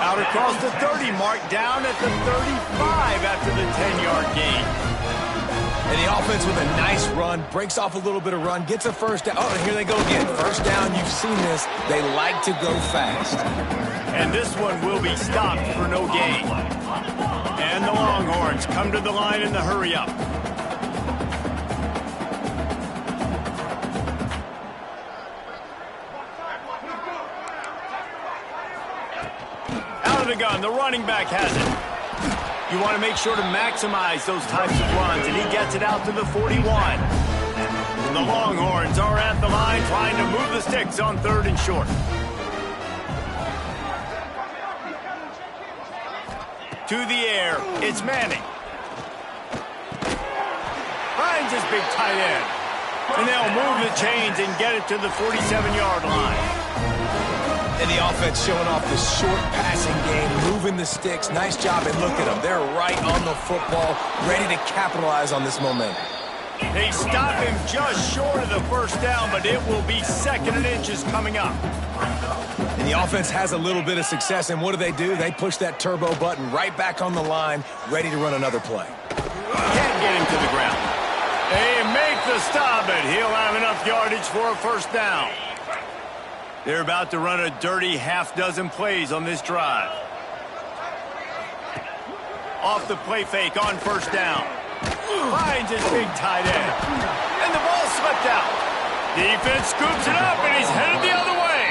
Out across the 30 mark, down at the 35 after the 10-yard gain. And the offense with a nice run, breaks off a little bit of run, gets a first down. Oh, and here they go again. First down, you've seen this. They like to go fast. And this one will be stopped for no gain. And the Longhorns come to the line in the hurry-up. Out of the gun, the running back has it. You want to make sure to maximize those types of runs, and he gets it out to the 41. The Longhorns are at the line trying to move the sticks on 3rd and short. To the air, it's Manning. Finds his big tight end. And they'll move the chains and get it to the 47-yard line. And the offense showing off the short passing game, moving the sticks. Nice job, and look at them. They're right on the football, ready to capitalize on this momentum. They stop him just short of the first down, but it will be 2nd and inches coming up. And the offense has a little bit of success, and what do? They push that turbo button right back on the line, ready to run another play. Can't get him to the ground. They make the stop, but he'll have enough yardage for a first down. They're about to run a dirty half-dozen plays on this drive. Off the play fake on first down. Finds his big tight end. And the ball slipped out. Defense scoops it up, and he's headed the other way.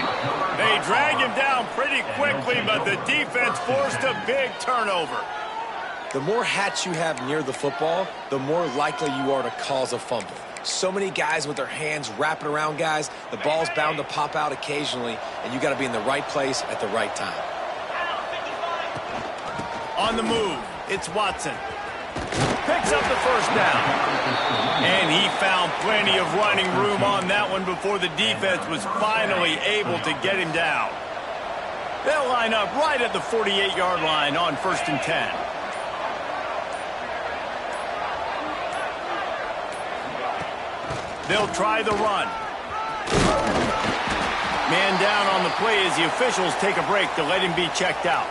They drag him down pretty quickly, but the defense forced a big turnover. The more hats you have near the football, the more likely you are to cause a fumble. So many guys with their hands wrapping around guys, the ball's bound to pop out occasionally, and you got to be in the right place at the right time. On the move, it's Watson. Picks up the first down. And he found plenty of running room on that one before the defense was finally able to get him down. They'll line up right at the 48-yard line on 1st and 10. They'll try the run. Man down on the play as the officials take a break to let him be checked out.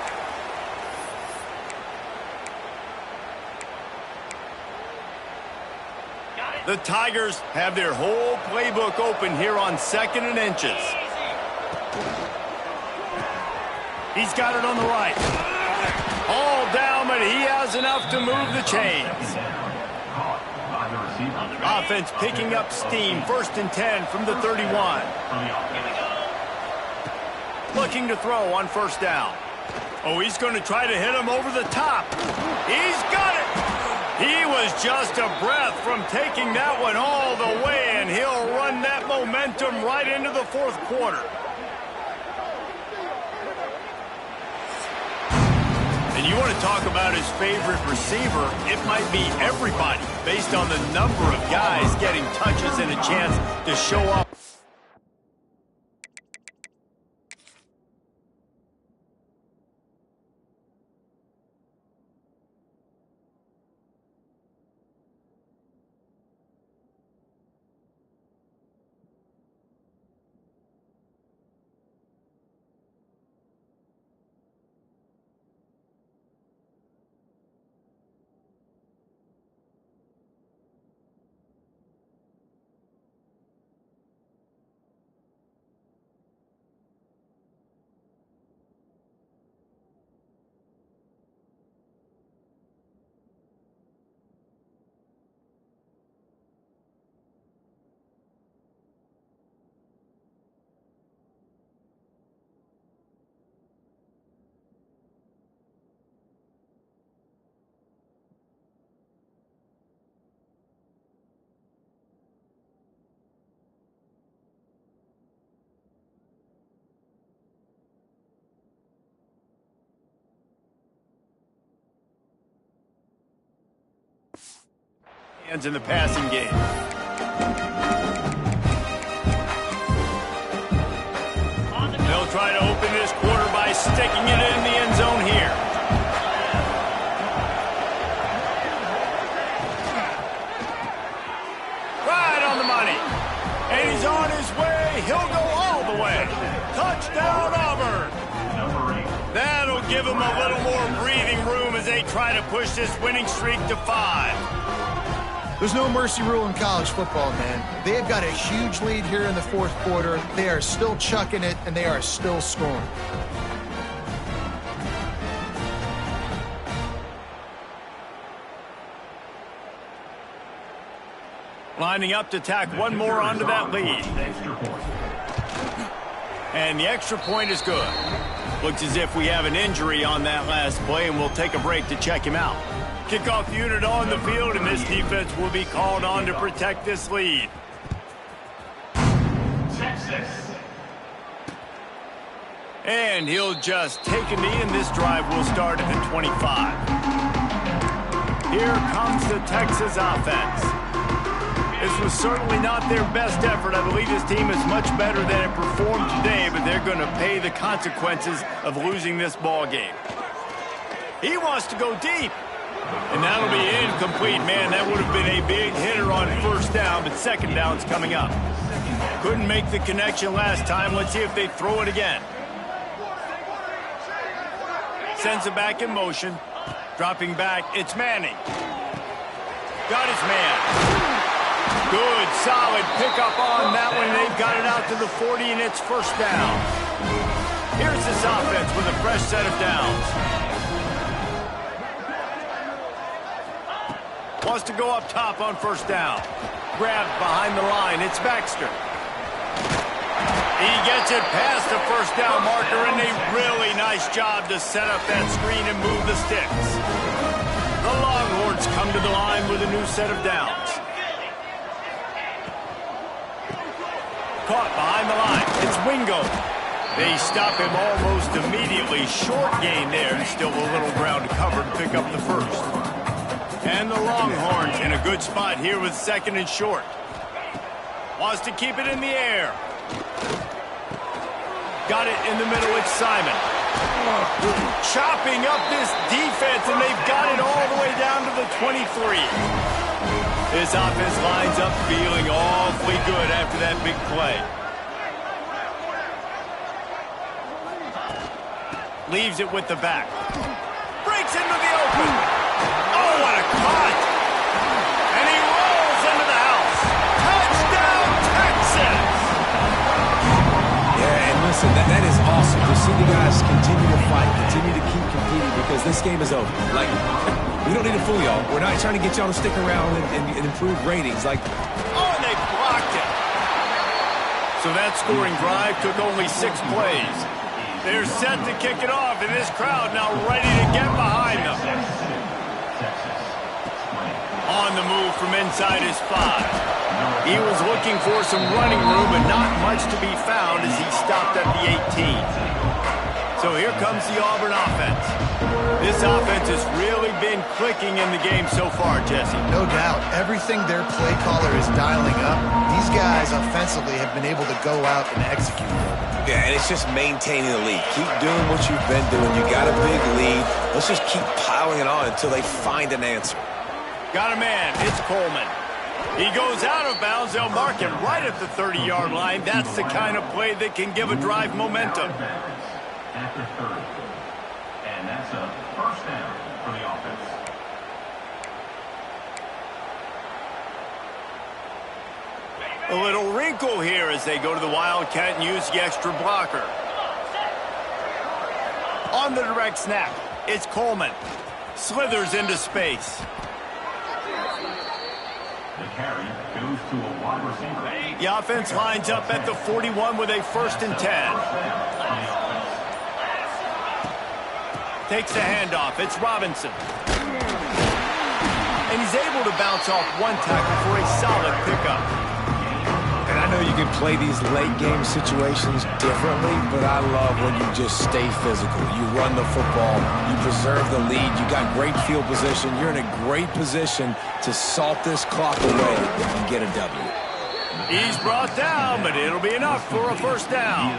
The Tigers have their whole playbook open here on 2nd and inches. He's got it on the right. All down, but he has enough to move the chains. Offense picking up steam. 1st and 10 from the 31. Looking to throw on 1st down. Oh, he's going to try to hit him over the top. He's got it. He was just a breath from taking that one all the way, and he'll run that momentum right into the 4th quarter. And you want to talk about his favorite receiver, it might be everybody, based on the number of guys getting touches and a chance to show up. In the passing game. They'll try to open this quarter by sticking it in the end zone here. Right on the money. And he's on his way. He'll go all the way. Touchdown, Auburn. That'll give him a little more breathing room as they try to push this winning streak to 5. There's no mercy rule in college football, man. They have got a huge lead here in the 4th quarter. They are still chucking it, and they are still scoring. Lining up to tack one more onto that lead. And the extra point is good. Looks as if we have an injury on that last play, and we'll take a break to check him out. Kickoff unit on the field, and this defense will be called on to protect this lead. And he'll just take a knee, and this drive will start at the 25. Here comes the Texas offense. This was certainly not their best effort. I believe this team is much better than it performed today, but they're going to pay the consequences of losing this ball game. He wants to go deep. And that'll be incomplete. Man, that would have been a big hitter on 1st down, but 2nd down's coming up. Couldn't make the connection last time. Let's see if they throw it again. Sends it back in motion. Dropping back, it's Manning. Got his man. Good, solid pickup on that one. They've got it out to the 40, and it's 1st down. Here's this offense with a fresh set of downs. Wants to go up top on 1st down. Grabbed behind the line. It's Baxter. He gets it past the 1st down marker, and a really nice job to set up that screen and move the sticks. The Longhorns come to the line with a new set of downs. Caught behind the line. It's Wingo. They stop him almost immediately. Short gain there, and still a little ground to cover to pick up the 1st. And the Longhorns in a good spot here with 2nd and short. Wants to keep it in the air. Got it in the middle. It's Simon. Chopping up this defense, and they've got it all the way down to the 23. This offense lines up feeling awfully good after that big play. Leaves it with the back. Breaks into the open. Oh, what a cut. And he rolls into the house. Touchdown, Texas. Yeah, and listen, that is awesome to see the guys continue to fight, continue to keep competing, because this game is over. Like, we don't need to fool y'all. We're not trying to get y'all to stick around and improve ratings. Like, oh, and they blocked it. So that scoring drive took only 6 plays. They're set to kick it off, and this crowd now ready to get behind them. On the move from inside his 5. He was looking for some running room, but not much to be found as he stopped at the 18. So here comes the Auburn offense. This offense has really been clicking in the game so far, Jesse. No doubt. Everything their play caller is dialing up, these guys offensively have been able to go out and execute. yeah, and it's just maintaining the lead. Keep doing what you've been doing. You got a big lead. Let's just keep piling it on until they find an answer. Got a man. It's Coleman. He goes out of bounds. They'll mark him right at the 30-yard line. That's the kind of play that can give a drive momentum. After 30. And that's a first down for the offense. A little wrinkle here as they go to the Wildcat and use the extra blocker. On the direct snap, it's Coleman. Slithers into space. The carry goes to a wide receiver. The offense lines up at the 41 with a 1st and 10. Takes the handoff. It's Robinson. And he's able to bounce off 1 tackle for a solid pickup. And I know you can play these late-game situations differently, but I love when you just stay physical. You run the football. You preserve the lead. You got great field position. You're in a great position to salt this clock away and get a W. He's brought down, but it'll be enough for a 1st down.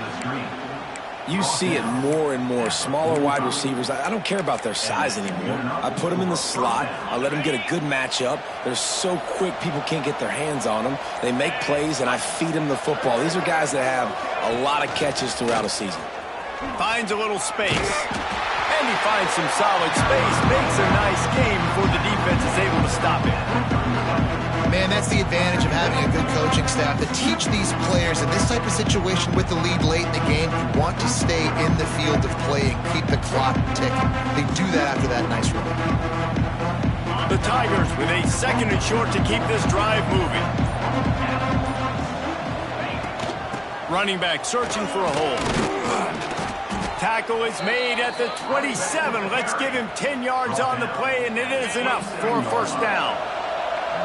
You see it more and more. Smaller wide receivers, I don't care about their size anymore. I put them in the slot. I let them get a good matchup. They're so quick, people can't get their hands on them. They make plays, and I feed them the football. These are guys that have a lot of catches throughout a season. Finds a little space. And he finds some solid space. Makes a nice game before the defense is able to stop him. Man, that's the advantage of having a good coaching staff to teach these players in this type of situation with the lead late in the game. You want to stay in the field of play and keep the clock ticking. They do that after that nice run. The Tigers with a 2nd and short to keep this drive moving. Running back searching for a hole. Tackle is made at the 27. Let's give him 10 yards on the play, and it is enough for a 1st down.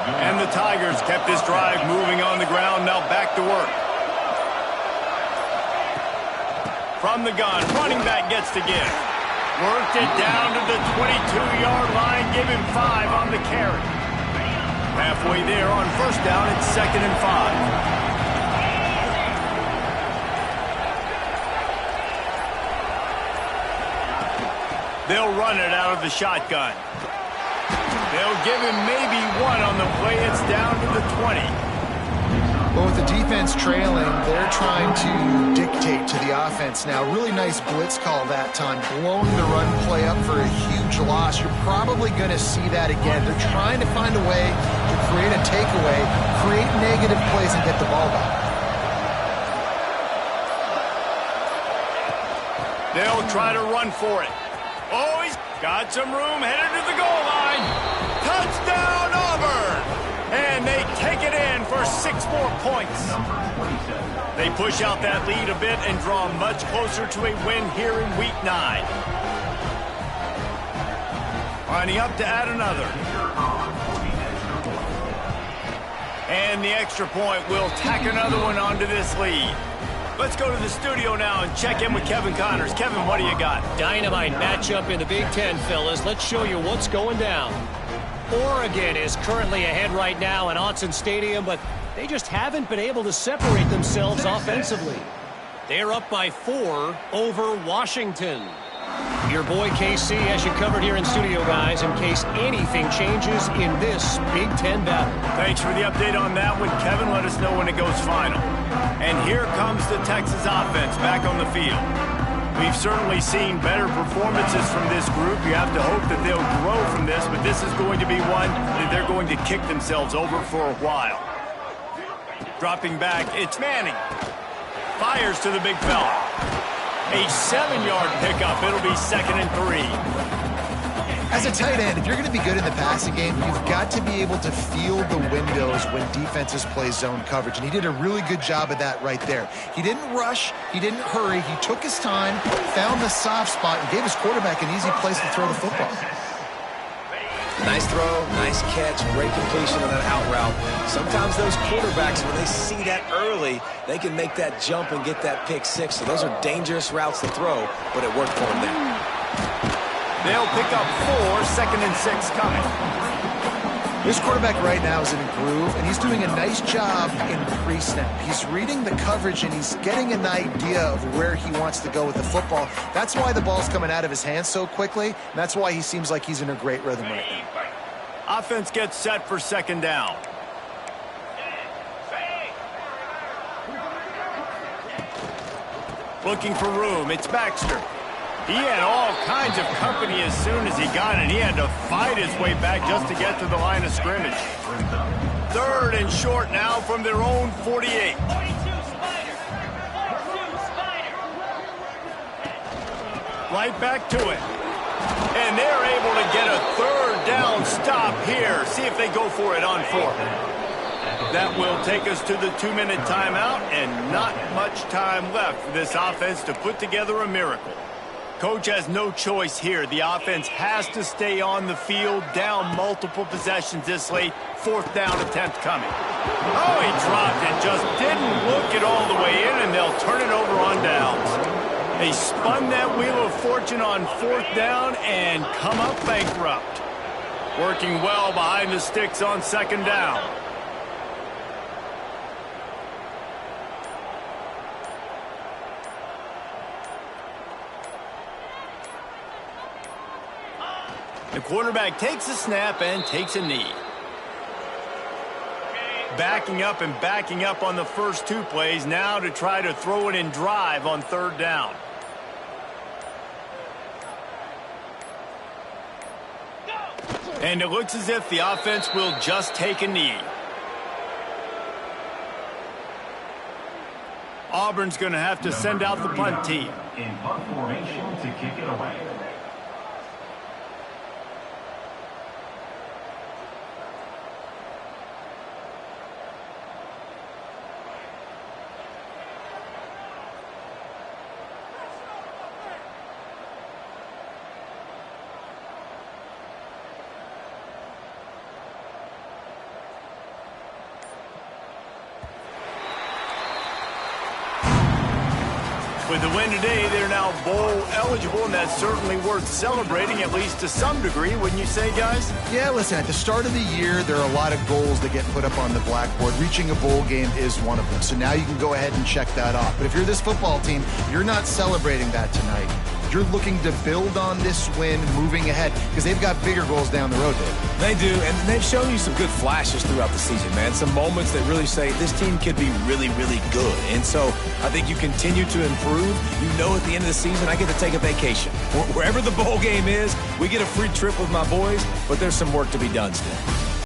And the Tigers kept this drive moving on the ground. Now back to work. From the gun, running back gets to give. Worked it down to the 22-yard line. Give him 5 on the carry. Halfway there on 1st down. It's 2nd and 5. They'll run it out of the shotgun. They'll give him maybe 1 on the play. It's down to the 20. Well, with the defense trailing, they're trying to dictate to the offense now. Really nice blitz call that time, blowing the run play up for a huge loss. You're probably going to see that again. They're trying to find a way to create a takeaway, create negative plays, and get the ball back. They'll try to run for it. Oh, he's got some room, headed to the goal line. Touchdown, Auburn! And they take it in for 6 more points. They push out that lead a bit and draw much closer to a win here in Week 9. Lining up to add another. And the extra point will tack another one onto this lead. Let's go to the studio now and check in with Kevin Connors. Kevin, what do you got? Dynamite matchup in the Big Ten, fellas. Let's show you what's going down. Oregon is currently ahead right now in Autzen Stadium, but they just haven't been able to separate themselves offensively. They're up by 4 over Washington. Your boy KC has you covered here in studio, guys, in case anything changes in this Big Ten battle. Thanks for the update on that one, Kevin. Let us know when it goes final. And here comes the Texas offense back on the field. We've certainly seen better performances from this group. You have to hope that they'll grow from this, but this is going to be one that they're going to kick themselves over for a while. Dropping back, it's Manning. Fires to the big fella. A 7-yard pickup. It'll be 2nd and 3. As a tight end, if you're going to be good in the passing game, you've got to be able to feel the windows when defenses play zone coverage. And he did a really good job of that right there. He didn't rush. He didn't hurry. He took his time, found the soft spot, and gave his quarterback an easy place to throw the football. Nice throw, nice catch, great completion on that out route. Sometimes those quarterbacks, when they see that early, they can make that jump and get that pick six. So those are dangerous routes to throw, but it worked for them there. They'll pick up 4, 2nd and 6 coming. This quarterback right now is in a groove, and he's doing a nice job in pre-snap. He's reading the coverage, and he's getting an idea of where he wants to go with the football. That's why the ball's coming out of his hands so quickly, and that's why he seems like he's in a great rhythm right now. Offense gets set for 2nd down. Looking for room, it's Baxter. He had all kinds of company as soon as he got it. He had to fight his way back just to get to the line of scrimmage. 3rd and short now from their own 48. Right back to it. And they're able to get a 3rd down stop here. See if they go for it on 4th. That will take us to the 2-minute timeout, and not much time left for this offense to put together a miracle. Coach has no choice here. The offense has to stay on the field, down multiple possessions this late. 4th down attempt coming. Oh, he dropped it. Just didn't look it all the way in, and they'll turn it over on downs. They spun that wheel of fortune on 4th down and come up bankrupt. Working well behind the sticks on 2nd down. The quarterback takes a snap and takes a knee. Backing up on the first 2 plays now to try to throw it in drive on 3rd down. And it looks as if the offense will just take a knee. Auburn's going to have to send out the punt team. In punt formation to kick it away. With the win today, they're now bowl eligible, and that's certainly worth celebrating, at least to some degree, wouldn't you say, guys? Yeah, listen, at the start of the year, there are a lot of goals that get put up on the blackboard. Reaching a bowl game is one of them. So now you can go ahead and check that off. But if you're this football team, you're not celebrating that tonight. You're looking to build on this win moving ahead because they've got bigger goals down the road, Dave. They do, and they've shown you some good flashes throughout the season, man. Some moments that really say this team could be really, really good. And so I think you continue to improve. You know at the end of the season, I get to take a vacation. Wherever the bowl game is, we get a free trip with my boys, but there's some work to be done still.